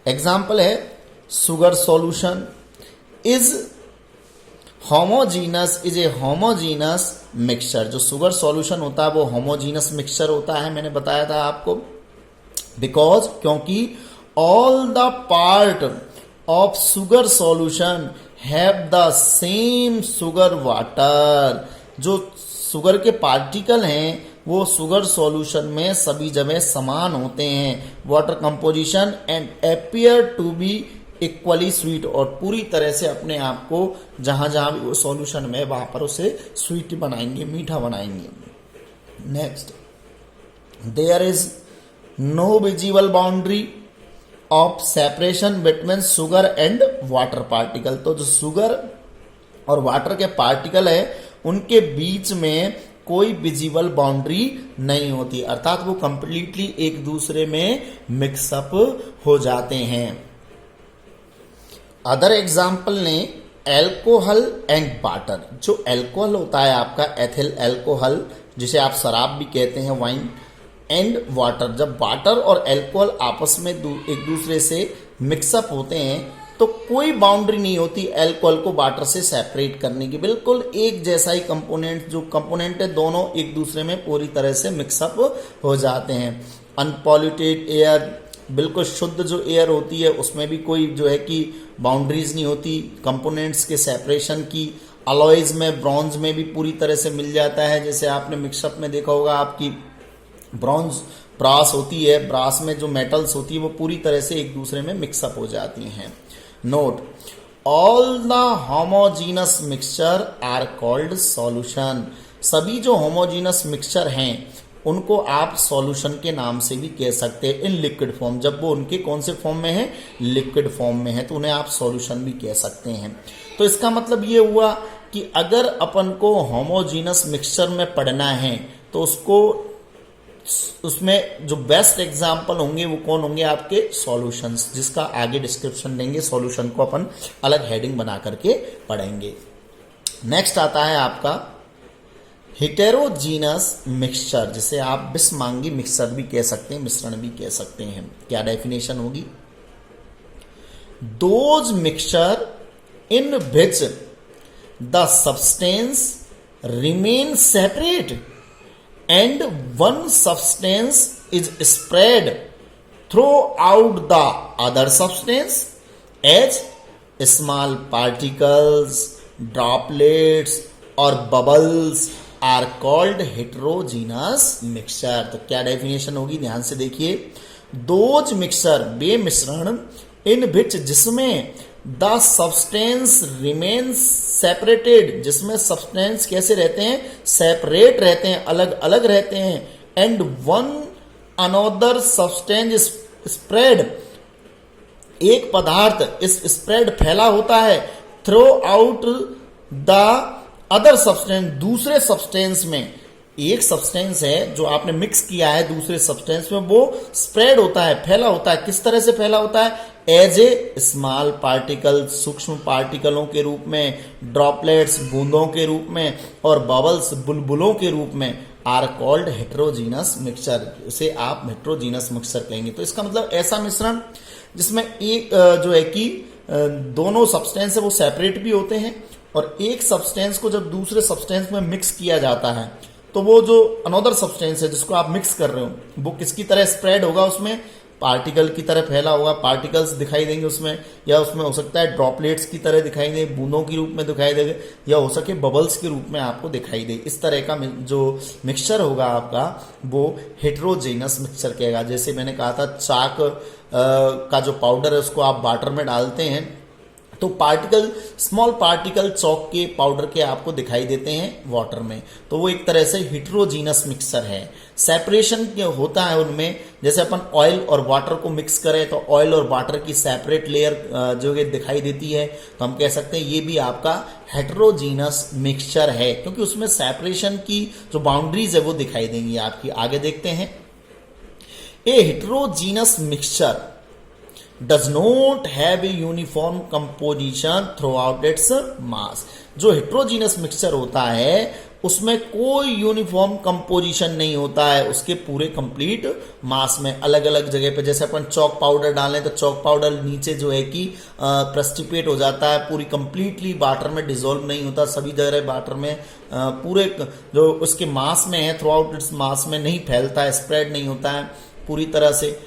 Example है sugar solution is homogeneous, is a homogeneous mixture. जो sugar solution होता है वो होमोजीनस मिक्सचर होता है, मैंने बताया था आपको, बिकॉज क्योंकि all the part of sugar solution have the same sugar water. जो शुगर के पार्टिकल हैं वो शुगर सॉल्यूशन में सभी जगह समान होते हैं, water composition and appear to be equally sweet, और पूरी तरह से अपने आप को जहां जहां भी वो सॉल्यूशन में वहां पर उसे स्वीट बनाएंगे, मीठा बनाएंगे। Next, there is no visible boundary of separation between sugar and water particle. तो जो शुगर और वाटर के पार्टिकल है उनके बीच में कोई विजिबल बाउंड्री नहीं होती, अर्थात वो कंप्लीटली एक दूसरे में मिक्सअप हो जाते हैं। अदर एग्जाम्पल ने एल्कोहल एंड वाटर। जो एल्कोहल होता है आपका एथिल एल्कोहल, जिसे आप शराब भी कहते हैं, वाइन, एंड वाटर। जब वाटर और एल्कोहल आपस में एक दूसरे से मिक्सअप होते हैं तो कोई बाउंड्री नहीं होती एल्कोहल को वाटर से सेपरेट करने की, बिल्कुल एक जैसा ही कंपोनेंट, जो कंपोनेंट है दोनों एक दूसरे में पूरी तरह से मिक्सअप हो जाते हैं। अनपॉल्यूटेड एयर, बिल्कुल शुद्ध जो एयर होती है उसमें भी कोई जो है कि बाउंड्रीज नहीं होती कंपोनेंट्स के सेपरेशन की। अलॉयज में, ब्रॉन्ज में भी पूरी तरह से मिल जाता है, जैसे आपने मिक्सअप में देखा होगा आपकी ब्रॉन्ज ब्रास होती है, ब्रास में जो मेटल्स होती है वो पूरी तरह से एक दूसरे में मिक्सअप हो जाती हैं। Note, all the homogeneous mixture are called solution. सभी जो होमोजीनस मिक्सचर हैं उनको आप सॉल्यूशन के नाम से भी कह सकते हैं इन लिक्विड फॉर्म। जब वो उनके कौन से फॉर्म में है, लिक्विड फॉर्म में है, तो उन्हें आप सॉल्यूशन भी कह सकते हैं। तो इसका मतलब ये हुआ कि अगर अपन को होमोजीनस मिक्सचर में पढ़ना है तो उसमें जो बेस्ट एग्जाम्पल होंगे वो कौन होंगे, आपके सॉल्यूशंस, जिसका आगे डिस्क्रिप्शन देंगे। सॉल्यूशन को अपन अलग हेडिंग बना करके पढ़ेंगे। नेक्स्ट आता है आपका हेटेरोजीनस मिक्सचर, जिसे आप बिस्मांगी मिक्सचर भी कह सकते हैं, मिश्रण भी कह सकते हैं। क्या डेफिनेशन होगी? Those mixture in which the substance remain separate and one substance is spread throughout the other substance as small particles, droplets or bubbles are called heterogeneous mixture। तो क्या डेफिनेशन होगी, ध्यान से देखिए। दोज मिक्सचर, वे मिश्रण, इन विच, जिसमें the substance remains separated, जिसमें substance कैसे रहते हैं, सेपरेट रहते हैं, अलग अलग रहते हैं, and one another substance spread, एक पदार्थ इस स्प्रेड फैला होता है, through out the other substance, दूसरे सब्सटेंस में। एक सब्सटेंस है जो आपने मिक्स किया है दूसरे सब्सटेंस में, वो स्प्रेड होता है, फैला होता है। किस तरह से फैला होता है? एज ए स्मॉल पार्टिकल, सूक्ष्म पार्टिकलों के रूप में, ड्रॉपलेट्स, बूंदों के रूप में, और बबल्स, बुलबुलों के रूप में। आर कॉल्ड हेटेरोजीनस मिक्सचर, उसे आप हेटेरोजीनस मिक्सचर कहेंगे। तो इसका मतलब ऐसा मिश्रण जिसमें एक जो है कि दोनों सब्सटेंस है वो सेपरेट भी होते हैं, और एक सब्सटेंस को जब दूसरे सब्सटेंस में मिक्स किया जाता है तो वो जो अनदर सब्सटेंस है जिसको आप मिक्स कर रहे हो वो किसकी तरह स्प्रेड होगा, उसमें पार्टिकल की तरह फैला होगा, पार्टिकल्स दिखाई देंगे उसमें, या उसमें हो सकता है ड्रॉपलेट्स की तरह दिखाई दे, बूंदों के रूप में दिखाई देंगे, या हो सके बबल्स के रूप में आपको दिखाई दे। इस तरह का जो मिक्सचर होगा आपका वो हेटेरोजेनस मिक्सचर कहेगा। जैसे मैंने कहा था चाक का जो पाउडर है उसको आप वाटर में डालते हैं तो पार्टिकल, स्मॉल पार्टिकल चौक के, पाउडर के आपको दिखाई देते हैं वाटर में, तो वो एक तरह से हेटेरोजीनस मिक्सचर है। सेपरेशन होता है उनमें, जैसे अपन ऑयल और वाटर को मिक्स करें तो ऑयल और वाटर की सेपरेट लेयर जो ये दिखाई देती है, तो हम कह सकते हैं ये भी आपका हेटेरोजीनस मिक्सचर है, क्योंकि उसमें सेपरेशन की जो बाउंड्रीज है वो दिखाई देंगी आपकी। आगे देखते हैं, a heterogeneous mixture does not have a uniform composition throughout its mass। जो हेटेरोजीनस मिक्सचर होता है उसमें कोई यूनिफॉर्म कंपोजिशन नहीं होता है उसके पूरे कंप्लीट मास में। अलग अलग जगह पे जैसे अपन चौक पाउडर डालें तो चौक पाउडर नीचे जो है कि प्रेसिपिटेट हो जाता है, पूरी कंप्लीटली वाटर में डिसॉल्व नहीं होता, सभी जगह वाटर में पूरे जो उसके मास में है थ्रू आउट इट्स मास में नहीं फैलता है, स्प्रेड नहीं होता है पूरी तरह से।